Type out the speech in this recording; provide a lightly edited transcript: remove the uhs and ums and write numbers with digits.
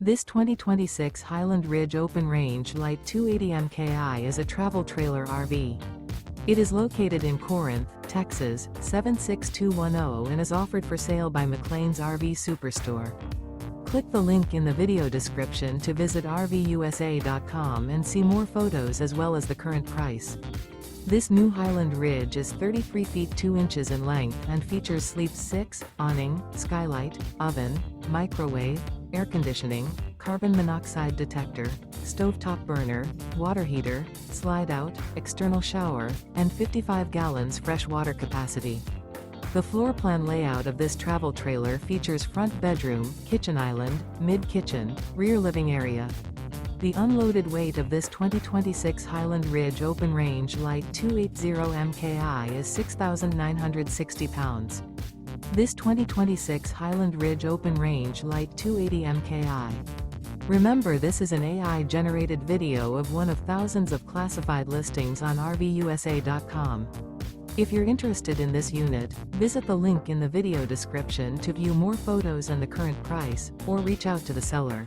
This 2026 Highland Ridge Open Range LITE 280 MKI is a travel trailer RV. It is located in Corinth, Texas, 76210 and is offered for sale by McClain's RV Superstore. Click the link in the video description to visit RVUSA.com and see more photos as well as the current price. This new Highland Ridge is 33 feet 2 inches in length and features sleep 6, awning, skylight, oven, microwave, air conditioning, carbon monoxide detector, stovetop burner, water heater, slide-out, external shower, and 55 gallons fresh water capacity. The floor plan layout of this travel trailer features front bedroom, kitchen island, mid-kitchen, rear living area. The unloaded weight of this 2026 Highland Ridge Open Range LITE 280 MKI is 6,960 pounds. This 2026 Highland Ridge Open Range LITE 280 MKI. Remember, this is an AI-generated video of one of thousands of classified listings on RVUSA.com. If you're interested in this unit, visit the link in the video description to view more photos and the current price, or reach out to the seller.